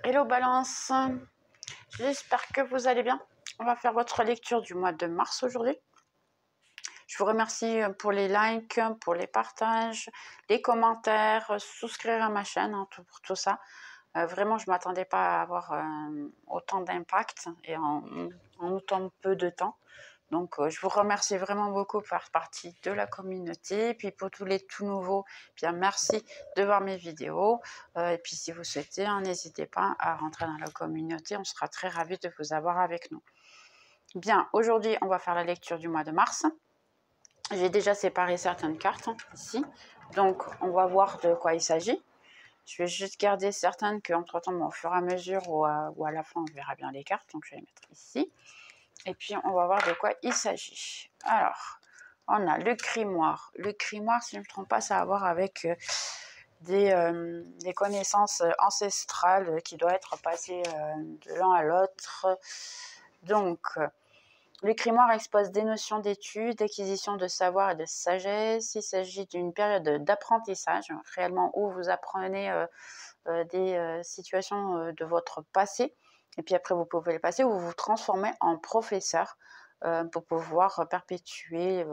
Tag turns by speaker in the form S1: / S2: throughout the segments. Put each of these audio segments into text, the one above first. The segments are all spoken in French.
S1: Hello Balance, j'espère que vous allez bien. On va faire votre lecture du mois de mars aujourd'hui. Je vous remercie pour les likes, pour les partages, les commentaires, souscrire à ma chaîne, pour tout ça. Vraiment, je ne m'attendais pas à avoir autant d'impact et en autant peu de temps. Donc, je vous remercie vraiment beaucoup pour faire partie de la communauté. Et puis, pour tous les tout nouveaux, bien merci de voir mes vidéos. Et puis, si vous souhaitez, n'hésitez pas à rentrer dans la communauté. On sera très ravis de vous avoir avec nous. Bien, aujourd'hui, on va faire la lecture du mois de mars. J'ai déjà séparé certaines cartes ici. Donc, on va voir de quoi il s'agit. Je vais juste garder certaines qu'entre-temps, au fur et à mesure ou à la fin, on verra bien les cartes. Donc, je vais les mettre ici. Et puis, on va voir de quoi il s'agit. Alors, on a le grimoire. Le grimoire, si je ne me trompe pas, ça a à voir avec des connaissances ancestrales qui doivent être passées de l'un à l'autre. Donc, le grimoire expose des notions d'études, d'acquisition de savoir et de sagesse. Il s'agit d'une période d'apprentissage, réellement, où vous apprenez des situations de votre passé. Et puis après, vous pouvez le passer, ou vous vous transformez en professeur pour pouvoir perpétuer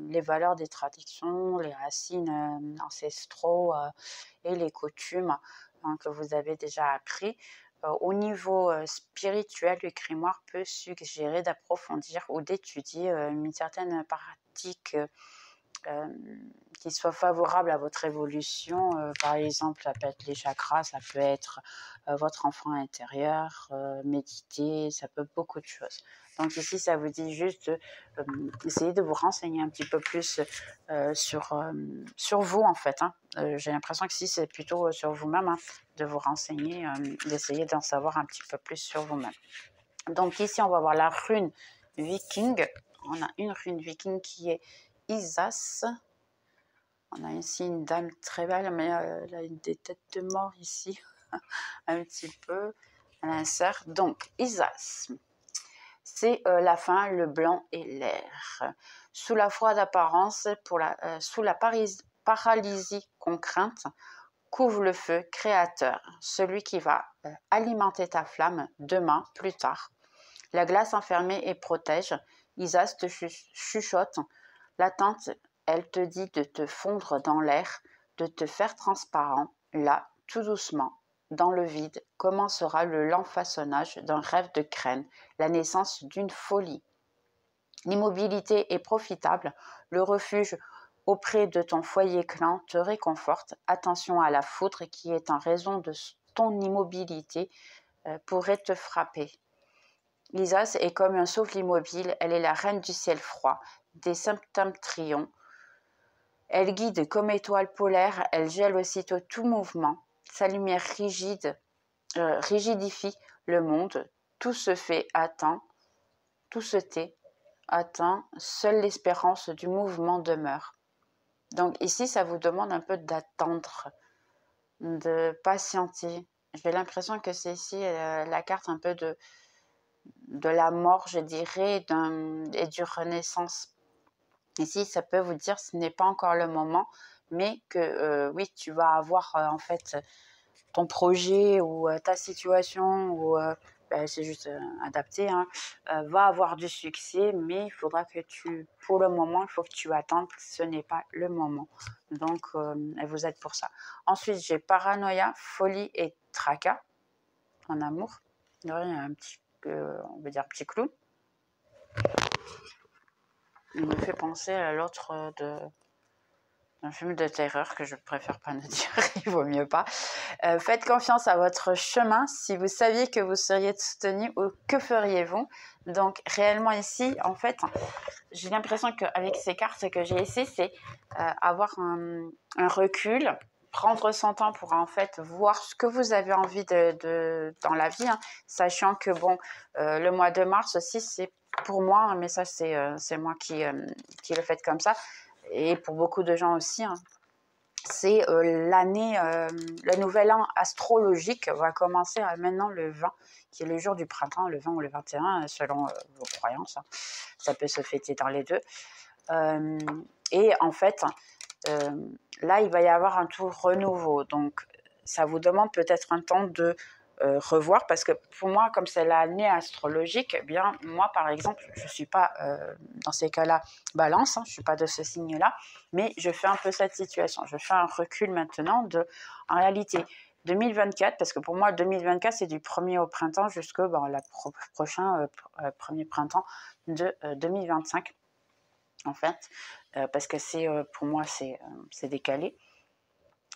S1: les valeurs des traditions, les racines ancestraux et les coutumes que vous avez déjà appris. Au niveau spirituel, le grimoire peut suggérer d'approfondir ou d'étudier une certaine pratique qui soit favorable à votre évolution. Par exemple, ça peut être les chakras, ça peut être votre enfant intérieur, méditer, ça peut beaucoup de choses. Donc ici, ça vous dit juste d'essayer de vous renseigner un petit peu plus sur vous, en fait. J'ai l'impression que si c'est plutôt sur vous-même, de vous renseigner, d'essayer d'en savoir un petit peu plus sur vous-même. Donc ici, on va voir la rune viking. On a une rune viking qui est Isas. On a ici une dame très belle, mais elle a des têtes de mort ici, un petit peu à l'insert. Donc, Isas, c'est la faim, le blanc et l'air. Sous la froide apparence, sous la paralysie contrainte, couvre le feu créateur, celui qui va alimenter ta flamme demain, plus tard. La glace enfermée et protège. Isas te chuchote. L'attente, elle te dit de te fondre dans l'air, de te faire transparent. Là, tout doucement, dans le vide, commencera le lent façonnage d'un rêve de graine, la naissance d'une folie. L'immobilité est profitable. Le refuge auprès de ton foyer clan te réconforte. Attention à la foudre qui est en raison de ton immobilité pourrait te frapper. L'Isas est comme un souffle immobile, elle est la reine du ciel froid, des septentrions. Elle guide comme étoile polaire, elle gèle aussitôt tout mouvement. Sa lumière rigidifie le monde. Tout se fait à temps, tout se tait à temps, seule l'espérance du mouvement demeure. Donc ici, ça vous demande un peu d'attendre, de patienter. J'ai l'impression que c'est ici la carte un peu de la mort, je dirais, et du renaissance. Ici, ça peut vous dire ce n'est pas encore le moment, mais que oui, tu vas avoir en fait ton projet ou ta situation, ou c'est juste adapté, va avoir du succès, mais il faudra que pour le moment, il faut que tu attendes, ce n'est pas le moment. Donc, elle vous aide pour ça. Ensuite, j'ai paranoïa, folie et tracas en amour. Il y a un petit on va dire petit clown. Il me fait penser à l'autre d'un film de terreur que je préfère pas ne dire, il vaut mieux pas. Faites confiance à votre chemin. Si vous saviez que vous seriez soutenu, que feriez-vous? Donc réellement ici, en fait, j'ai l'impression qu'avec ces cartes que j'ai ici, c'est avoir un recul, prendre son temps pour en fait voir ce que vous avez envie dans la vie, sachant que bon, le mois de mars aussi, c'est pour moi, mais ça c'est moi qui le fais comme ça, et pour beaucoup de gens aussi, c'est l'année, le nouvel an astrologique va commencer maintenant le 20, qui est le jour du printemps, le 20 ou le 21, selon vos croyances. Ça peut se fêter dans les deux. Et en fait, là, il va y avoir un tout renouveau. Donc, ça vous demande peut-être un temps de revoir, parce que pour moi, comme c'est l'année astrologique, eh bien, moi, par exemple, je ne suis pas dans ces cas-là balance, hein, je ne suis pas de ce signe-là, mais je fais un peu cette situation. Je fais un recul maintenant en réalité, 2024, parce que pour moi, 2024, c'est du premier au printemps jusqu'au prochain premier printemps de 2025, en fait, parce que pour moi, c'est décalé.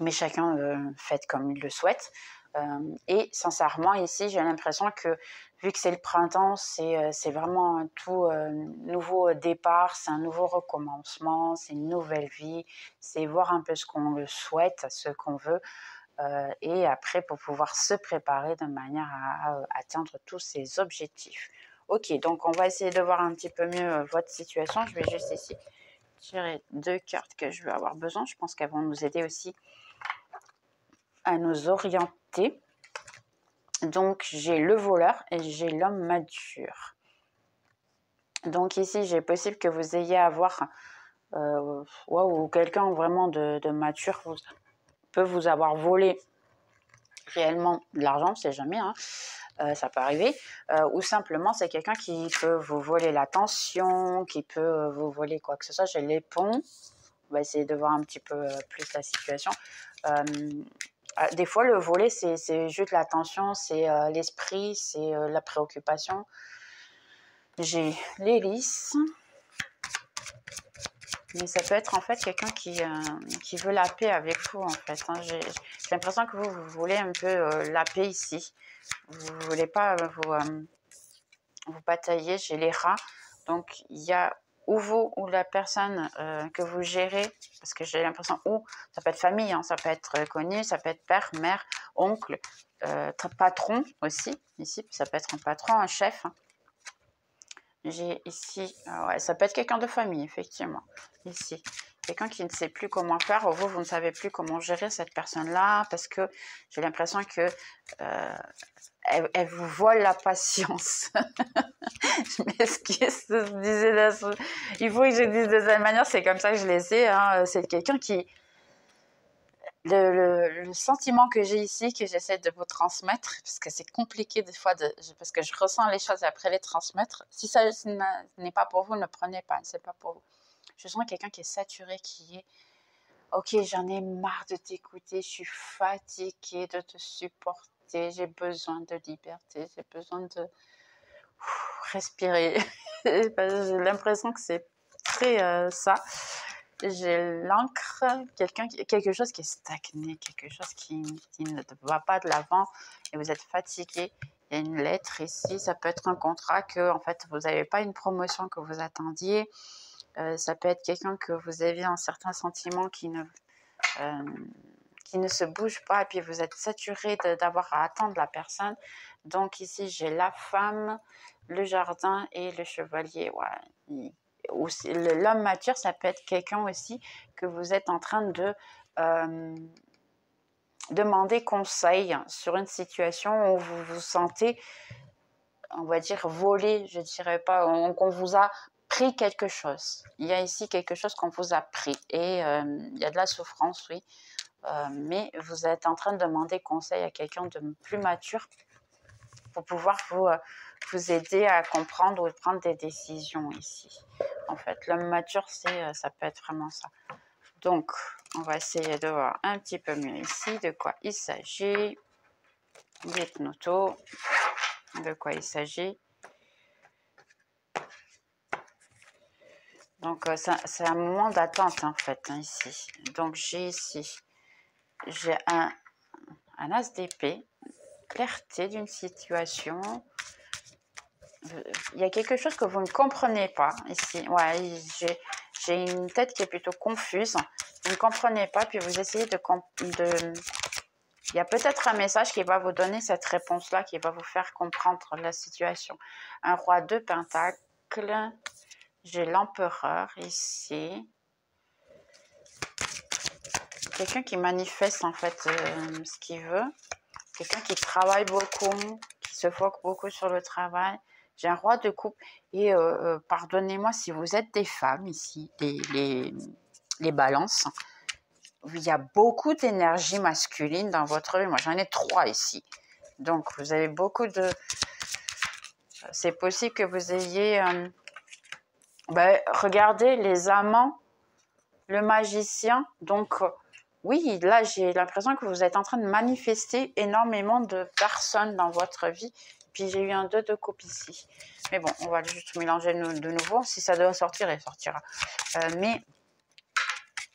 S1: Mais chacun fait comme il le souhaite. Et sincèrement, ici, j'ai l'impression que vu que c'est le printemps, c'est vraiment un tout nouveau départ, c'est un nouveau recommencement, c'est une nouvelle vie, c'est voir un peu ce qu'on le souhaite, ce qu'on veut, et après pour pouvoir se préparer de manière à atteindre tous ces objectifs. Ok, donc on va essayer de voir un petit peu mieux votre situation. Je vais juste ici tirer 2 cartes que je vais avoir besoin. Je pense qu'elles vont nous aider aussi à nous orienter. Donc j'ai le voleur et j'ai l'homme mature. Donc ici j'ai possible que vous ayez à voir ou quelqu'un vraiment de mature peut vous avoir volé réellement de l'argent, on sait jamais, hein, ça peut arriver, ou simplement c'est quelqu'un qui peut vous voler l'attention, qui peut vous voler quoi que ce soit. J'ai les ponts, on va essayer de voir un petit peu plus la situation. Des fois, le volet, c'est juste l'attention, c'est l'esprit, c'est la préoccupation. J'ai l'hélice. Mais ça peut être en fait quelqu'un qui veut la paix avec vous, en fait. Hein. J'ai l'impression que vous voulez un peu la paix ici. Vous ne voulez pas vous batailler. J'ai les rats. Donc, il y a ou vous ou la personne que vous gérez, parce que j'ai l'impression, ou ça peut être famille, hein, ça peut être connu, ça peut être père, mère, oncle, patron aussi, ici, ça peut être un patron, un chef. Hein. J'ai ici, ouais, ça peut être quelqu'un de famille, effectivement, ici. Quelqu'un qui ne sait plus comment faire, ou vous ne savez plus comment gérer cette personne-là, parce que j'ai l'impression que elle vous vole la patience. Je m'excuse de dire, il faut que je dise de cette manière, c'est comme ça que je les sais. Hein. C'est quelqu'un qui... Le sentiment que j'ai ici, que j'essaie de vous transmettre, parce que c'est compliqué des fois, parce que je ressens les choses et après les transmettre. Si ça n'est pas pour vous, ne prenez pas, c'est pas pour vous. Je sens quelqu'un qui est saturé, qui est ok, j'en ai marre de t'écouter, je suis fatiguée de te supporter, j'ai besoin de liberté, j'ai besoin de respirer. J'ai l'impression que c'est très ça. J'ai l'encre, quelque chose qui est stagné, quelque chose qui ne va pas de l'avant et vous êtes fatigué. Il y a une lettre ici, ça peut être un contrat que en fait vous n'avez pas une promotion que vous attendiez. Ça peut être quelqu'un que vous aviez un certain sentiment qui ne se bouge pas et puis vous êtes saturé d'avoir à attendre la personne. Donc ici j'ai la femme, le jardin et le chevalier. Ouais. L'homme mature, ça peut être quelqu'un aussi que vous êtes en train de demander conseil sur une situation où vous vous sentez, on va dire, volé, je dirais pas, qu'on vous a pris quelque chose. Il y a ici quelque chose qu'on vous a pris et il y a de la souffrance, oui. Mais vous êtes en train de demander conseil à quelqu'un de plus mature pour pouvoir vous aider à comprendre ou prendre des décisions ici. En fait, l'homme mature, ça peut être vraiment ça. Donc, on va essayer de voir un petit peu mieux ici de quoi il s'agit. Dites-nous tout de quoi il s'agit. Donc, c'est un moment d'attente en fait, hein, ici. Donc, j'ai un as d'épée, clarté d'une situation. Il y a quelque chose que vous ne comprenez pas ici. Ouais, j'ai une tête qui est plutôt confuse. Vous ne comprenez pas, puis vous essayez il y a peut-être un message qui va vous donner cette réponse-là, qui va vous faire comprendre la situation. Un roi de pentacles. J'ai l'empereur ici. Quelqu'un qui manifeste en fait ce qu'il veut. Quelqu'un qui travaille beaucoup, qui se foque beaucoup sur le travail. J'ai un roi de coupe. Et pardonnez-moi si vous êtes des femmes ici, les balances. Il y a beaucoup d'énergie masculine dans votre vie. Moi, j'en ai 3 ici. Donc, vous avez beaucoup de... C'est possible que vous ayez... regardez, les amants, le magicien. Donc, oui, là, j'ai l'impression que vous êtes en train de manifester énormément de personnes dans votre vie. Puis, j'ai eu un 2 de coupe ici. Mais bon, on va juste mélanger de nouveau. Si ça doit sortir, il sortira. Mais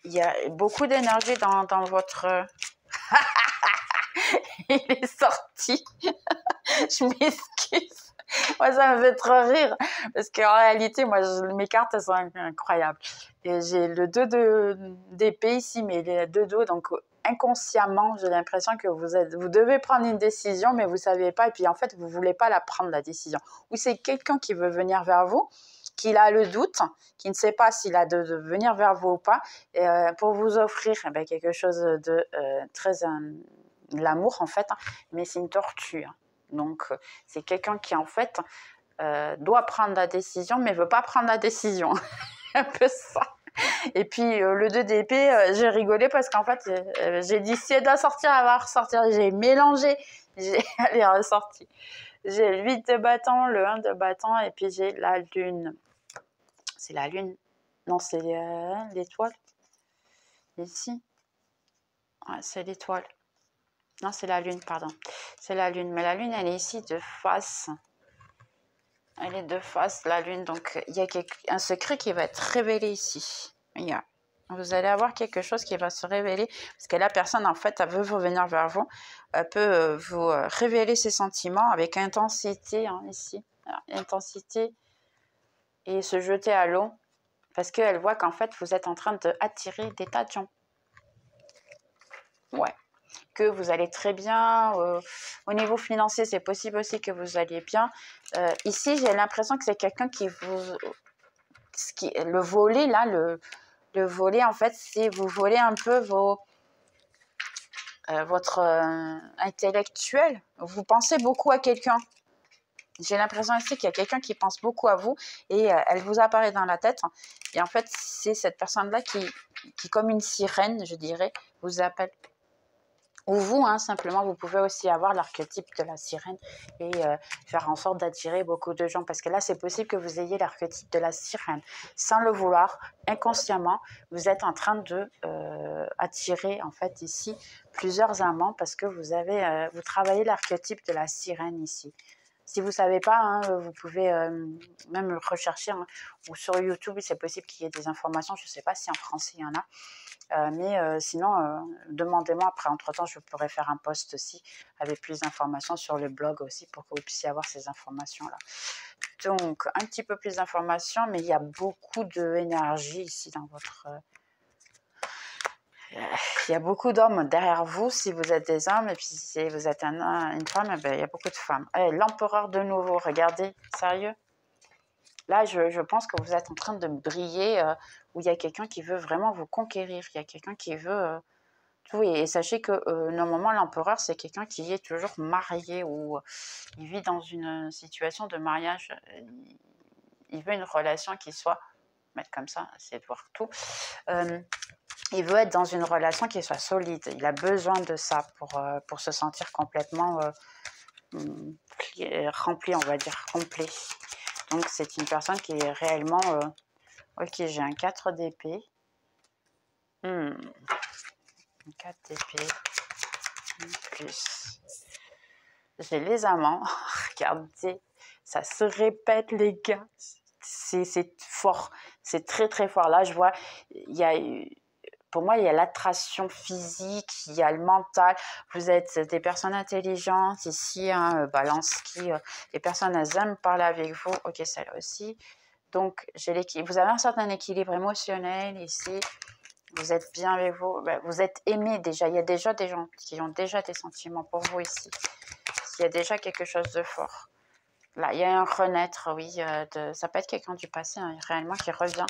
S1: il y a beaucoup d'énergie dans votre... Il est sorti. Je m'excuse. Moi, ça me fait trop rire. Parce qu'en réalité, moi, mes cartes, elles sont incroyables. Et j'ai le 2 d'épée ici, mais les 2 dos. Donc, inconsciemment, j'ai l'impression que vous devez prendre une décision, mais vous ne savez pas. Et puis, en fait, vous ne voulez pas la prendre, la décision. Ou c'est quelqu'un qui veut venir vers vous, qui a le doute, qui ne sait pas s'il a de venir vers vous ou pas, et, pour vous offrir quelque chose de très... l'amour, en fait, hein, mais c'est une tortue. Hein. Donc, c'est quelqu'un qui, en fait, doit prendre la décision, mais ne veut pas prendre la décision. Un peu ça. Et puis, le 2 d'épée, j'ai rigolé parce qu'en fait, j'ai dit, si elle doit sortir, elle va ressortir. J'ai mélangé, elle est ressortie. J'ai le 8 de bâton, le 1 de bâton, et puis j'ai la lune. C'est la lune. Non, c'est l'étoile. Ici. Ouais, c'est l'étoile. Non, c'est la lune, pardon. C'est la lune. Mais la lune, elle est ici de face. Elle est de face, la lune. Donc, il y a un secret qui va être révélé ici. Vous allez avoir quelque chose qui va se révéler. Parce que la personne, en fait, elle veut revenir vers vous. Elle peut vous révéler ses sentiments avec intensité, hein, ici. Alors, intensité. Et se jeter à l'eau. Parce qu'elle voit qu'en fait, vous êtes en train d'attirer des tas de gens. Ouais. Que vous allez très bien. Au niveau financier, c'est possible aussi que vous alliez bien. Ici, j'ai l'impression que c'est quelqu'un qui vous... le volet, là, le volet, en fait, c'est vous volez un peu votre intellectuel. Vous pensez beaucoup à quelqu'un. J'ai l'impression ici qu'il y a quelqu'un qui pense beaucoup à vous et elle vous apparaît dans la tête. Et en fait, c'est cette personne-là qui, comme une sirène, je dirais, vous appelle. Ou vous, hein, simplement, vous pouvez aussi avoir l'archétype de la sirène et faire en sorte d'attirer beaucoup de gens. Parce que là, c'est possible que vous ayez l'archétype de la sirène. Sans le vouloir, inconsciemment, vous êtes en train de attirer, en fait, ici, plusieurs amants parce que vous travaillez l'archétype de la sirène ici. Si vous ne savez pas, hein, vous pouvez même le rechercher. Hein, ou sur YouTube, c'est possible qu'il y ait des informations. Je ne sais pas si en français, il y en a. Mais sinon, demandez-moi après. Entre-temps, je pourrais faire un post aussi avec plus d'informations sur le blog aussi pour que vous puissiez avoir ces informations-là. Donc, un petit peu plus d'informations, mais il y a beaucoup d'énergie ici dans votre... il y a beaucoup d'hommes derrière vous si vous êtes des hommes, et puis si vous êtes une femme, il y a beaucoup de femmes. L'empereur de nouveau, regardez, sérieux. Là, je pense que vous êtes en train de briller, où il y a quelqu'un qui veut vraiment vous conquérir. Il y a quelqu'un qui veut tout. Et sachez que normalement, l'empereur, c'est quelqu'un qui est toujours marié ou il vit dans une situation de mariage. Il veut une relation qui soit, mettre comme ça, essayer de voir tout. Il veut être dans une relation qui soit solide. Il a besoin de ça pour se sentir complètement rempli, on va dire, complet. Donc, c'est une personne qui est réellement... ok, j'ai un 4 d'épée. 4 d'épée. Plus. J'ai les amants. Regardez, ça se répète, les gars. C'est fort. C'est très, très fort. Là, je vois, pour moi, il y a l'attraction physique, il y a le mental. Vous êtes des personnes intelligentes ici, hein, balance qui... les personnes, elles aiment parler avec vous. Ok, celle aussi. Donc, vous avez un certain équilibre émotionnel ici. Vous êtes bien avec vous. Vous êtes aimé déjà. Il y a déjà des gens qui ont déjà des sentiments pour vous ici. Il y a déjà quelque chose de fort. Là, il y a un renaître, oui. Ça peut être quelqu'un du passé, hein, réellement, qui revient.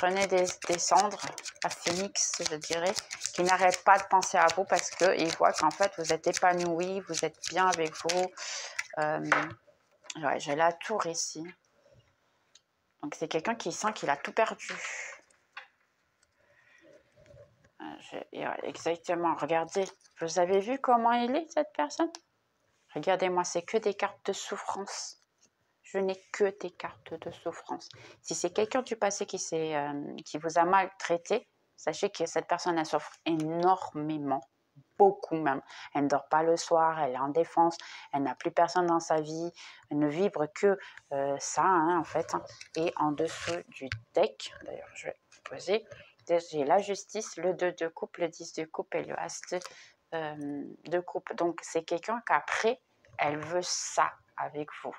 S1: Renaît des cendres, à phénix, je dirais, qui n'arrête pas de penser à vous parce qu'il voit qu'en fait, vous êtes épanoui, vous êtes bien avec vous. Ouais, j'ai la tour ici. Donc, c'est quelqu'un qui sent qu'il a tout perdu. Exactement, regardez. Vous avez vu comment il est, cette personne? Regardez-moi, c'est que des cartes de souffrance. Je n'ai que des cartes de souffrance. Si c'est quelqu'un du passé qui vous a maltraité, sachez que cette personne, elle souffre énormément, beaucoup même. Elle ne dort pas le soir, elle est en défense, elle n'a plus personne dans sa vie, elle ne vibre que ça, hein, en fait. Et en dessous du deck, d'ailleurs, je vais poser, j'ai la justice, le 2 de coupe, le 10 de coupe et le as de coupe. Donc, c'est quelqu'un qu'après, elle veut ça avec vous.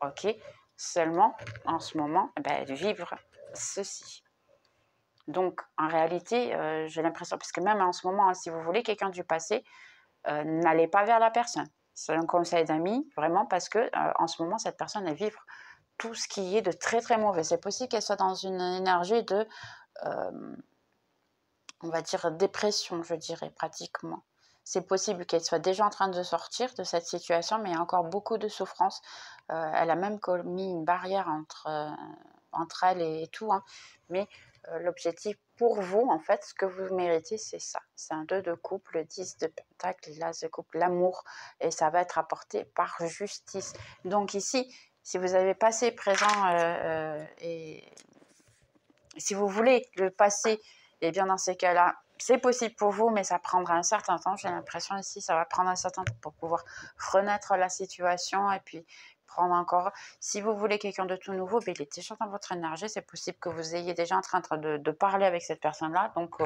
S1: Ok, seulement en ce moment, vivre ceci. Donc en réalité, j'ai l'impression, parce que même en ce moment, hein, si vous voulez quelqu'un du passé, n'allez pas vers la personne. C'est un conseil d'amis, vraiment, parce que en ce moment, cette personne, elle vivre tout ce qui est de très très mauvais. C'est possible qu'elle soit dans une énergie de, on va dire, dépression, je dirais, pratiquement. C'est possible qu'elle soit déjà en train de sortir de cette situation, mais il y a encore beaucoup de souffrance. Elle a même mis une barrière entre elle et tout. Hein. Mais l'objectif pour vous, en fait, ce que vous méritez, c'est ça. C'est un 2 de coupe, le 10 de pentacle, l'as de coupe, l'amour. Et ça va être apporté par justice. Donc ici, si vous avez passé, présent et si vous voulez le passé, et bien dans ces cas-là, c'est possible pour vous, mais ça prendra un certain temps. J'ai l'impression ici, ça va prendre un certain temps pour pouvoir renaître la situation et puis prendre encore. Si vous voulez quelqu'un de tout nouveau, il est déjà dans votre énergie. C'est possible que vous ayez déjà en train de parler avec cette personne-là. Donc,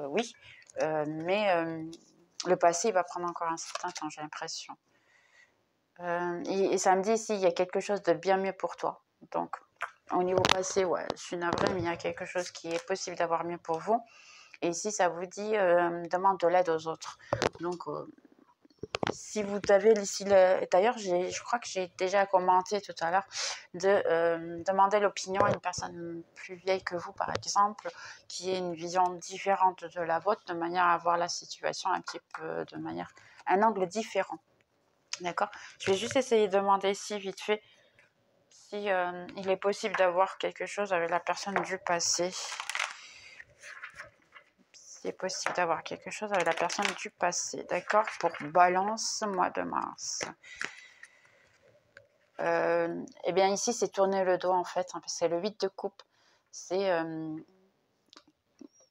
S1: oui. Mais le passé, il va prendre encore un certain temps, j'ai l'impression. Et ça me dit ici, il y a quelque chose de bien mieux pour toi. Donc, au niveau passé, ouais, je suis navrée, mais il y a quelque chose qui est possible d'avoir mieux pour vous. Et ici, ça vous dit, demande de l'aide aux autres. Donc, si vous avez ici, d'ailleurs, je crois que j'ai déjà commenté tout à l'heure, de demander l'opinion à une personne plus vieille que vous, par exemple, qui ait une vision différente de la vôtre, de manière à voir la situation un petit peu de manière, un angle différent. D'accord? Je vais juste essayer de demander ici, vite fait, si il est possible d'avoir quelque chose avec la personne du passé. C'est possible d'avoir quelque chose avec la personne du passé, d'accord? Pour Balance, mois de mars. Eh bien ici, c'est tourner le dos en fait, hein, c'est le 8 de coupe. C'est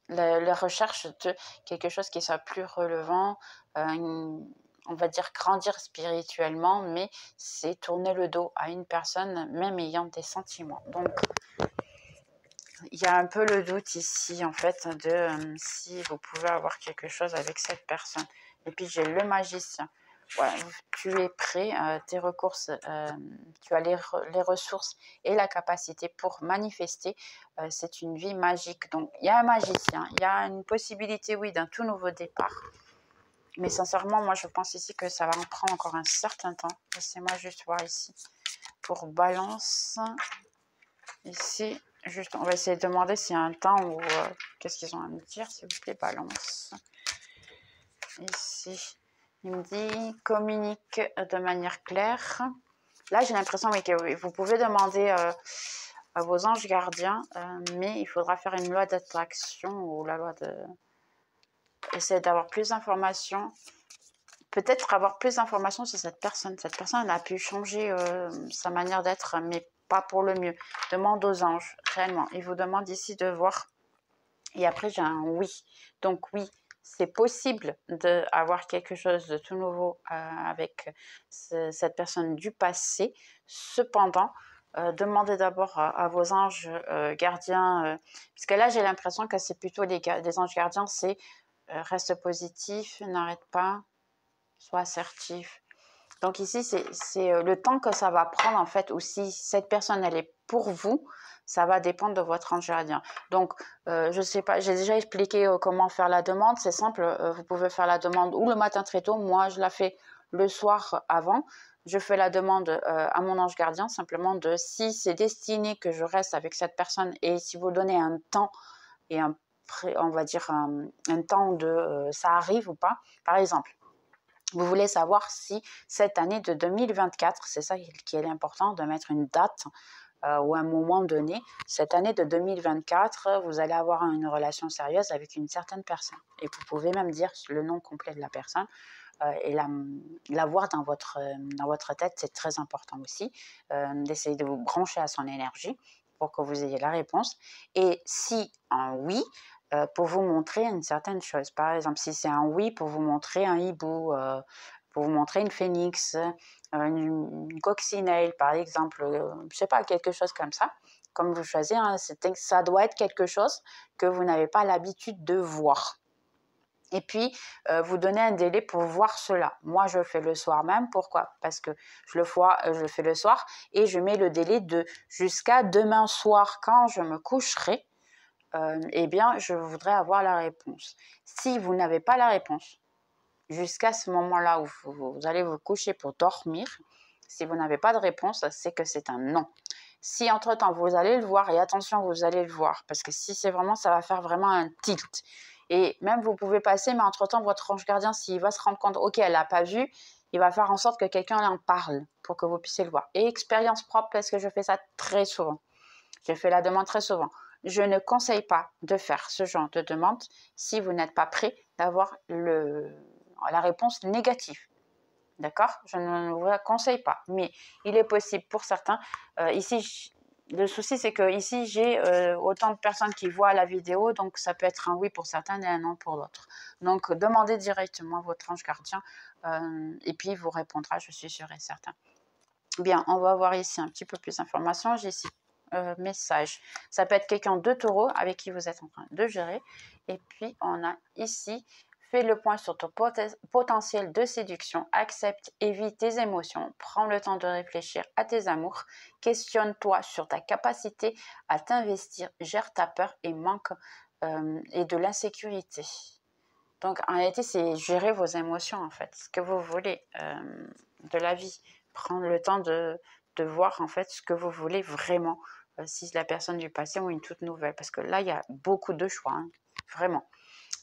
S1: la recherche de quelque chose qui soit plus relevant, on va dire grandir spirituellement, mais c'est tourner le dos à une personne, même ayant des sentiments. Donc, il y a un peu le doute ici, en fait, de si vous pouvez avoir quelque chose avec cette personne. Et puis, j'ai le magicien. Voilà, tu es prêt, tes recours, tu as les ressources et la capacité pour manifester. C'est une vie magique. Donc, il y a un magicien, il y a une possibilité, oui, d'un tout nouveau départ. Mais sincèrement, moi, je pense ici que ça va en prendre encore un certain temps. Laissez-moi juste voir ici. Pour Balance, ici, juste, on va essayer de demander s'il y a un temps où... qu'est-ce qu'ils ont à me dire, s'il vous plaît, Balance. Ici, il me dit communique de manière claire. Là, j'ai l'impression que vous pouvez demander à vos anges gardiens, mais il faudra faire une loi d'attraction ou la loi de... Essayer d'avoir plus d'informations. Peut-être avoir plus d'informations sur cette personne. Cette personne a pu changer sa manière d'être, mais pas pour le mieux. Demande aux anges, réellement. Ils vous demandent ici de voir. Et après, j'ai un oui. Donc oui, c'est possible d'avoir quelque chose de tout nouveau avec cette personne du passé. Cependant, demandez d'abord à vos anges gardiens, puisque là, j'ai l'impression que c'est plutôt des anges gardiens, c'est reste positif, n'arrête pas, sois assertif. Donc ici, c'est le temps que ça va prendre, en fait, ou si cette personne, elle est pour vous, ça va dépendre de votre ange gardien. Donc, je ne sais pas, j'ai déjà expliqué comment faire la demande. C'est simple, vous pouvez faire la demande ou le matin très tôt. Moi, je la fais le soir avant. Je fais la demande à mon ange gardien, simplement de si c'est destiné que je reste avec cette personne et si vous donnez un temps et on va dire un temps de ça arrive ou pas. Par exemple, vous voulez savoir si cette année de 2024, c'est ça qui est important, de mettre une date ou un moment donné, cette année de 2024, vous allez avoir une relation sérieuse avec une certaine personne. Et vous pouvez même dire le nom complet de la personne. et l'avoir dans votre tête, c'est très important aussi, d'essayer de vous brancher à son énergie pour que vous ayez la réponse. Et si un oui, pour vous montrer une certaine chose. Par exemple, si c'est un oui, pour vous montrer un hibou, pour vous montrer une phénix, une coccinelle, par exemple, je sais pas, quelque chose comme ça. Comme vous choisissez, hein, ça doit être quelque chose que vous n'avez pas l'habitude de voir. Et puis, vous donnez un délai pour voir cela. Moi, je le fais le soir même. Pourquoi? Parce que je le fais le soir et je mets le délai de jusqu'à demain soir quand je me coucherai. Eh bien, je voudrais avoir la réponse. Si vous n'avez pas la réponse, jusqu'à ce moment-là où vous allez vous coucher pour dormir, si vous n'avez pas de réponse, c'est que c'est un non. Si entre-temps, vous allez le voir, et attention, vous allez le voir, parce que si c'est vraiment, ça va faire vraiment un tilt. Et même, vous pouvez passer, mais entre-temps, votre ange gardien, s'il va se rendre compte, ok, elle l'a pas vu, il va faire en sorte que quelqu'un en parle pour que vous puissiez le voir. Et expérience propre, parce que je fais ça très souvent. J'ai fait la demande très souvent. Je ne conseille pas de faire ce genre de demande si vous n'êtes pas prêt d'avoir la réponse négative. D'accord? Je ne vous la conseille pas. Mais il est possible pour certains. Ici, le souci, c'est que ici, j'ai autant de personnes qui voient la vidéo. Donc, ça peut être un oui pour certains et un non pour d'autres. Donc, demandez directement à votre ange gardien. Et puis, il vous répondra, je suis sûre et certain. Bien, on va voir ici un petit peu plus d'informations. J'ai ici message. Ça peut être quelqu'un de taureau avec qui vous êtes en train de gérer. Et puis, on a ici, fais le point sur ton potentiel de séduction. Accepte, évite tes émotions. Prends le temps de réfléchir à tes amours. Questionne-toi sur ta capacité à t'investir. Gère ta peur et manque et de l'insécurité. Donc, en réalité, c'est gérer vos émotions, en fait. Ce que vous voulez de la vie. Prendre le temps de voir, en fait, ce que vous voulez vraiment. Si c'est la personne du passé ou une toute nouvelle. Parce que là, il y a beaucoup de choix, hein, vraiment.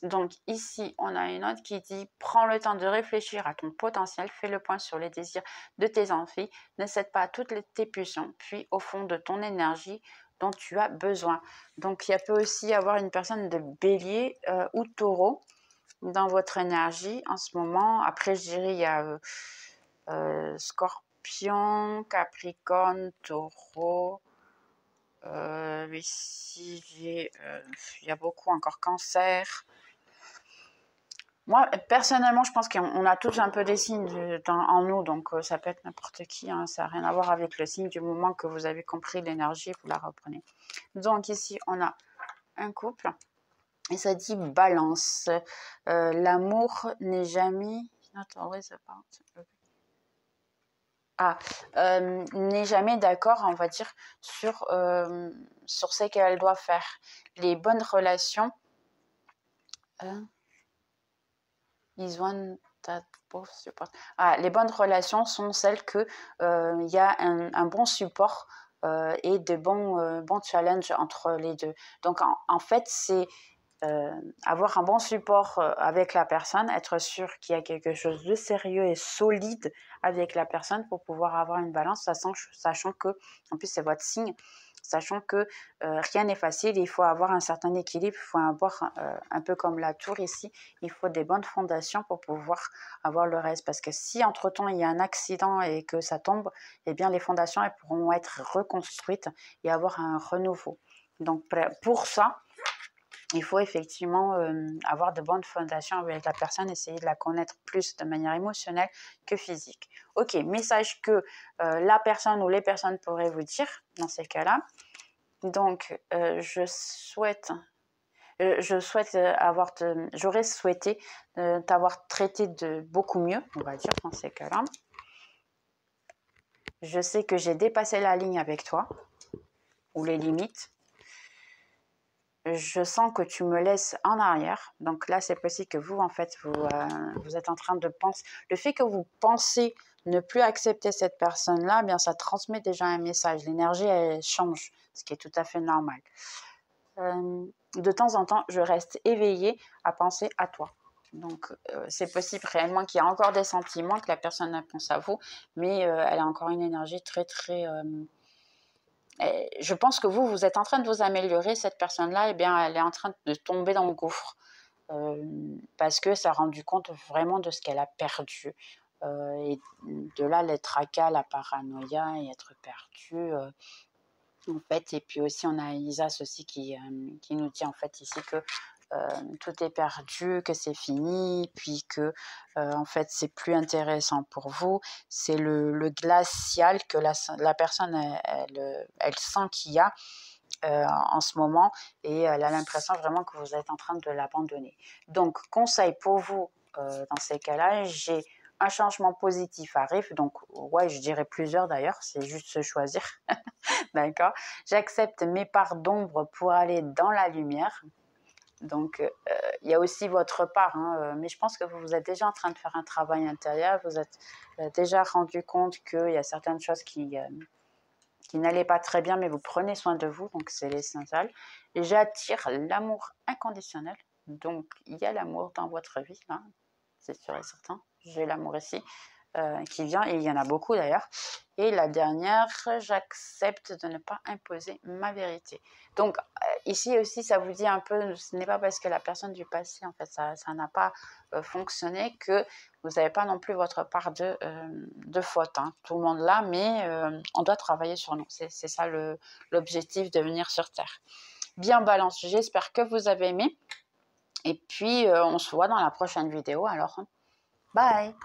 S1: Donc, ici, on a une note qui dit « Prends le temps de réfléchir à ton potentiel, fais le point sur les désirs de tes envies, ne cède pas à toutes tes pulsions, puis au fond de ton énergie dont tu as besoin. » Donc, il peut aussi y avoir une personne de bélier ou taureau dans votre énergie en ce moment. Après, je dirais, il y a Scorpion, Capricorne, Taureau. Ici, il y a beaucoup encore Cancer. Moi, personnellement, je pense qu'on a tous un peu des signes en nous, donc ça peut être n'importe qui, hein, ça n'a rien à voir avec le signe. Du moment que vous avez compris l'énergie, vous la reprenez. Donc ici, on a un couple. Et ça dit balance. L'amour n'est jamais... n'est jamais d'accord, on va dire, sur ce qu'elle doit faire. Les bonnes relations... les bonnes relations sont celles que y a un bon support et de bons challenges entre les deux. Donc, en fait, c'est avoir un bon support avec la personne, être sûr qu'il y a quelque chose de sérieux et solide avec la personne pour pouvoir avoir une balance, sachant que, en plus c'est votre signe, sachant que rien n'est facile, il faut avoir un certain équilibre, il faut avoir un peu comme la tour ici, il faut des bonnes fondations pour pouvoir avoir le reste, parce que si entre-temps il y a un accident et que ça tombe, eh bien les fondations elles pourront être reconstruites et avoir un renouveau. Donc pour ça, il faut effectivement avoir de bonnes fondations avec la personne, essayer de la connaître plus de manière émotionnelle que physique. Ok, message que la personne ou les personnes pourraient vous dire dans ces cas-là. Donc, j'aurais souhaité t'avoir traité de beaucoup mieux, on va dire, dans ces cas-là. Je sais que j'ai dépassé la ligne avec toi, ou les limites. Je sens que tu me laisses en arrière. Donc là, c'est possible que vous, en fait, vous êtes en train de penser. Le fait que vous pensez ne plus accepter cette personne-là, eh bien, ça transmet déjà un message. L'énergie, elle change, ce qui est tout à fait normal. De temps en temps, je reste éveillée à penser à toi. Donc, c'est possible réellement qu'il y ait encore des sentiments, que la personne pense à vous, mais elle a encore une énergie très, très... je pense que vous êtes en train de vous améliorer, cette personne-là, eh bien, elle est en train de tomber dans le gouffre. parce que ça a rendu compte vraiment de ce qu'elle a perdu. Et de là, les tracas, la paranoïa et être perdue. En fait, et puis aussi, on a Isas aussi qui nous dit en fait ici que tout est perdu, que c'est fini, puis que en fait c'est plus intéressant pour vous. C'est le glacial que la personne elle sent qu'il y a en ce moment et elle a l'impression vraiment que vous êtes en train de l'abandonner. Donc conseil pour vous dans ces cas-là, j'ai un changement positif arrive, donc ouais je dirais plusieurs d'ailleurs, c'est juste se choisir, d'accord. J'accepte mes parts d'ombre pour aller dans la lumière. Donc, il y a aussi votre part, hein, mais je pense que vous êtes déjà en train de faire un travail intérieur, vous êtes déjà rendu compte qu'il y a certaines choses qui n'allaient pas très bien, mais vous prenez soin de vous, donc c'est l'essentiel. J'attire l'amour inconditionnel, donc il y a l'amour dans votre vie, hein, c'est sûr et certain. J'ai l'amour ici qui vient, et il y en a beaucoup d'ailleurs. Et la dernière, j'accepte de ne pas imposer ma vérité. Donc ici aussi, ça vous dit un peu, ce n'est pas parce que la personne du passé, en fait, ça n'a pas fonctionné que vous n'avez pas non plus votre part de faute. Hein. Tout le monde l'a, mais on doit travailler sur nous. C'est ça l'objectif de venir sur Terre. Bien Balance, j'espère que vous avez aimé. Et puis, on se voit dans la prochaine vidéo. Alors, bye!